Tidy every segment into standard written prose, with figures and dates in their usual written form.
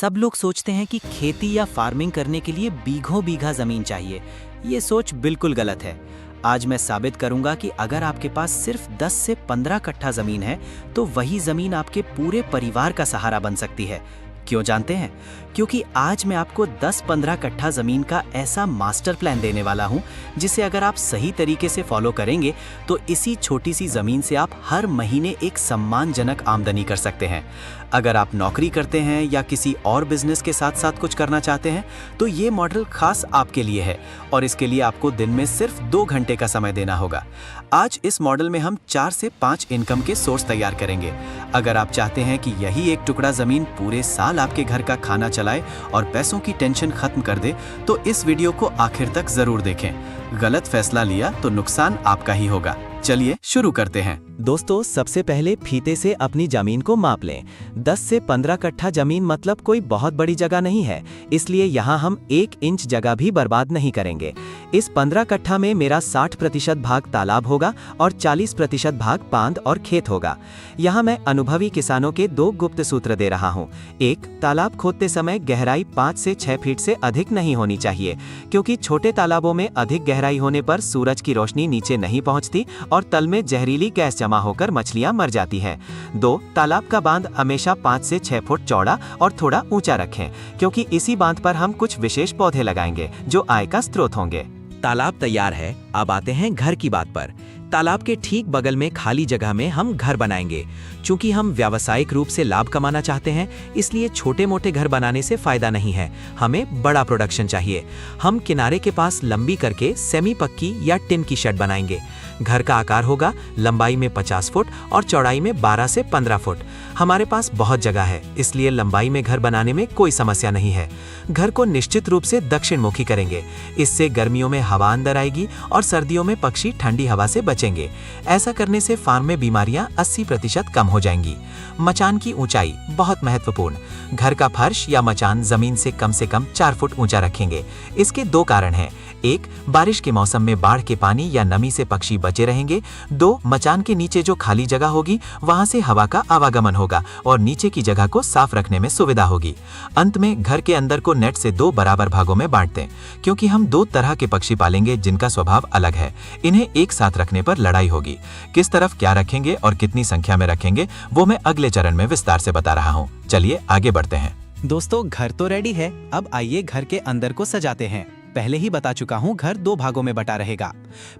सब लोग सोचते हैं कि खेती या फार्मिंग करने के लिए बीघों बीघा जमीन चाहिए। ये सोच बिल्कुल गलत है। आज मैं साबित करूंगा कि अगर आपके पास सिर्फ 10 से 15 कट्ठा जमीन है तो वही जमीन आपके पूरे परिवार का सहारा बन सकती है। क्यों जानते हैं? क्योंकि आज मैं आपको 10-15 कट्ठा जमीन का ऐसा मास्टर प्लान देने वाला हूं जिसे अगर आप सही तरीके से फॉलो करेंगे तो इसी छोटी सी जमीन से आप हर महीने एक सम्मानजनक आमदनी कर सकते हैं। अगर आप नौकरी करते हैं या किसी और बिजनेस के साथ साथ कुछ करना चाहते हैं तो ये मॉडल खास आपके लिए है और इसके लिए आपको दिन में सिर्फ 2 घंटे का समय देना होगा। आज इस मॉडल में हम 4 से 5 इनकम के सोर्स तैयार करेंगे। अगर आप चाहते हैं कि यही एक टुकड़ा जमीन पूरे साल आपके घर का खाना चलाए और पैसों की टेंशन खत्म कर दे तो इस वीडियो को आखिर तक जरूर देखें। गलत फैसला लिया तो नुकसान आपका ही होगा। चलिए शुरू करते हैं। दोस्तों, सबसे पहले फीते से अपनी जमीन को माप लें। 10 से 15 कट्ठा जमीन मतलब कोई बहुत बड़ी जगह नहीं है, इसलिए यहाँ हम 1 इंच जगह भी बर्बाद नहीं करेंगे। इस 15 कट्ठा में मेरा 60% भाग तालाब होगा और 40% भाग बांध और खेत होगा। यहाँ मैं अनुभवी किसानों के 2 गुप्त सूत्र दे रहा हूँ। 1, तालाब खोदते समय गहराई 5 से 6 फीट से अधिक नहीं होनी चाहिए, क्योंकि छोटे तालाबों में अधिक गहराई होने पर सूरज की रोशनी नीचे नहीं पहुँचती और तल में जहरीली गैस जमा होकर मछलियां मर जाती हैं। 2, तालाब का बांध हमेशा 5 से 6 फुट चौड़ा और थोड़ा ऊंचा रखें, क्योंकि इसी बांध पर हम कुछ विशेष पौधे लगाएंगे जो आय का स्रोत होंगे। तालाब तैयार है, अब आते हैं घर की बात पर। तालाब के ठीक बगल में खाली जगह में हम घर बनाएंगे। चूंकि हम व्यावसायिक रूप से लाभ कमाना चाहते हैं, इसलिए छोटे मोटे घर बनाने से फायदा नहीं है, हमें बड़ा प्रोडक्शन चाहिए। हम किनारे के पास लंबी करके सेमी पक्की या टिन की शेड बनाएंगे। घर का आकार होगा लंबाई में 50 फुट और चौड़ाई में 12 से 15 फुट। हमारे पास बहुत जगह है, इसलिए लंबाई में घर बनाने में कोई समस्या नहीं है। घर को निश्चित रूप से दक्षिण मुखी करेंगे, इससे गर्मियों में हवा अंदर आएगी और सर्दियों में पक्षी ठंडी हवा से बचेंगे। ऐसा करने से फार्म में बीमारियां 80% कम हो जाएंगी। मचान की ऊंचाई बहुत महत्वपूर्ण। घर का फर्श या मचान जमीन से कम 4 फुट ऊंचा रखेंगे। इसके 2 कारण हैं। 1, बारिश के मौसम में बाढ़ के पानी या नमी से पक्षी बचे रहेंगे। 2, मचान के नीचे जो खाली जगह होगी वहां से हवा का आवागमन होगा और नीचे की जगह को साफ रखने में सुविधा होगी। अंत में घर के अंदर को नेट से 2 बराबर भागों में बांट दें, क्योंकि हम 2 तरह के पक्षी पालेंगे जिनका स्वभाव अलग है। इन्हें एक साथ रखने पर लड़ाई होगी। किस तरफ क्या रखेंगे और कितनी संख्या में रखेंगे वो मैं अगले चरण में विस्तार से बता रहा हूँ। चलिए आगे बढ़ते हैं। दोस्तों, घर तो रेडी है, अब आइए घर के अंदर को सजाते हैं। पहले ही बता चुका हूं, घर 2 भागों में बटा रहेगा।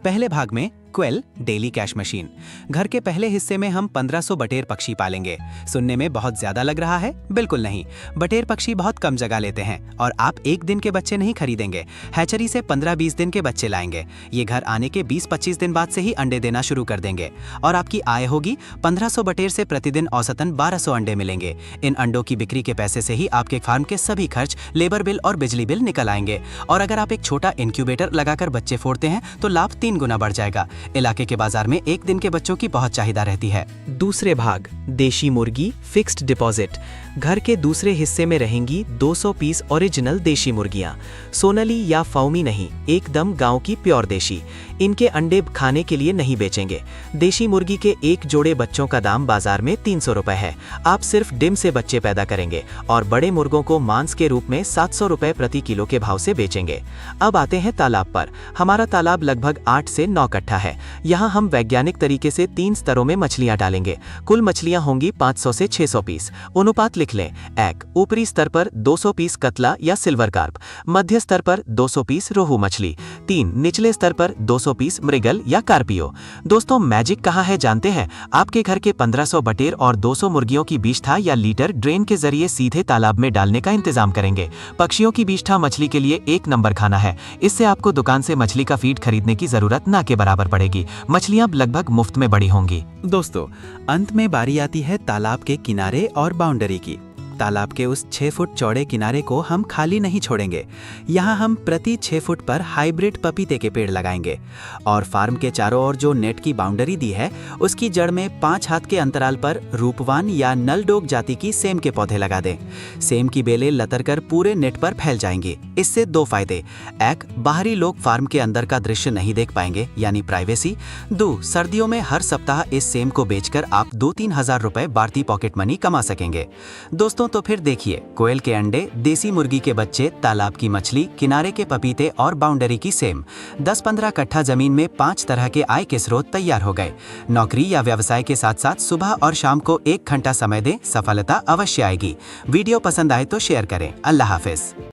पहले भाग में क्वेल डेली कैश मशीन। घर के पहले हिस्से में हम 1500 बटेर पक्षी पालेंगे। सुनने में बहुत ज्यादा लग रहा है? बिल्कुल नहीं। बटेर पक्षी बहुत कम जगह लेते हैं और आप 1 दिन के बच्चे नहीं खरीदेंगे, हैचरी से 15-20 दिन के बच्चे लाएंगे। ये घर आने के 20-25 दिन बाद से ही अंडे देना शुरू कर देंगे और आपकी आय होगी 1500 बटेर से प्रतिदिन औसतन 1200 अंडे मिलेंगे। इन अंडों की बिक्री के पैसे से ही आपके फार्म के सभी खर्च, लेबर बिल और बिजली बिल निकल आएंगे। और अगर आप एक छोटा इंक्यूबेटर लगाकर बच्चे फोड़ते हैं तो लाभ 3 गुना बढ़ जाएगा। इलाके के बाजार में 1 दिन के बच्चों की बहुत चाहिदा रहती है। दूसरे भाग, देशी मुर्गी फिक्स्ड डिपॉजिट। घर के दूसरे हिस्से में रहेंगी 200 पीस ओरिजिनल देशी मुर्गियां। सोनली या फाउमी नहीं, एकदम गांव की प्योर देशी। इनके अंडे खाने के लिए नहीं बेचेंगे। देशी मुर्गी के 1 जोड़े बच्चों का दाम बाजार में 300 रुपए है। आप सिर्फ डिम से बच्चे पैदा करेंगे और बड़े मुर्गों को मांस के रूप में 700 रुपए प्रति किलो के भाव से बेचेंगे। अब आते हैं तालाब पर। हमारा तालाब लगभग 8 से 9 कट्ठा है। यहाँ हम वैज्ञानिक तरीके से 3 स्तरों में मछलियां डालेंगे। कुल मछलियां होंगी 500 से 600 पीस। अनुपात लिख लें। 1, ऊपरी स्तर पर 200 पीस कतला या सिल्वर कार्प, मध्य स्तर पर 200 पीस रोहू मछली, 3, निचले स्तर पर 200 पीस मृगल या कार्पियो। दोस्तों, मैजिक कहाँ है जानते हैं? आपके घर के 1500 बटेर और 200 मुर्गियों की बीष्ठा या लीटर ड्रेन के जरिए सीधे तालाब में डालने का इंतजाम करेंगे। पक्षियों की बीष्ठा मछली के लिए 1 नंबर खाना है। इससे आपको दुकान से मछली का फीड खरीदने की जरूरत ना के बराबर पड़ेगी। मछलियां लगभग मुफ्त में बड़ी होंगी। दोस्तों, अंत में बारी आती है तालाब के किनारे और बाउंड्री की। तालाब के उस 6 फुट चौड़े किनारे को हम खाली नहीं छोड़ेंगे। यहाँ हम प्रति 6 फुट पर हाइब्रिड पपीते के पेड़ लगाएंगे और फार्म के चारों ओर जो नेट की बाउंड्री दी है उसकी जड़ में 5 हाथ के अंतराल पर रूपवान या नलडोग जाति की सेम के पौधे लगा दें। सेम की बेलें लतरकर पूरे नेट पर फैल जाएंगी। इससे 2 फायदे: 1, बाहरी लोग फार्म के अंदर का दृश्य नहीं देख पाएंगे, यानी प्राइवेसी। 2, सर्दियों में हर सप्ताह इस सेम को बेचकर आप 2-3 हजार रुपए बढ़ती पॉकेट मनी कमा सकेंगे। दोस्तों, दोस्तों तो फिर देखिए, कोयल के अंडे, देसी मुर्गी के बच्चे, तालाब की मछली, किनारे के पपीते और बाउंड्री की सेम। 10-15 कट्ठा जमीन में 5 तरह के आय के स्रोत तैयार हो गए। नौकरी या व्यवसाय के साथ साथ सुबह और शाम को 1 घंटा समय दें, सफलता अवश्य आएगी। वीडियो पसंद आए तो शेयर करें। अल्लाह हाफिज।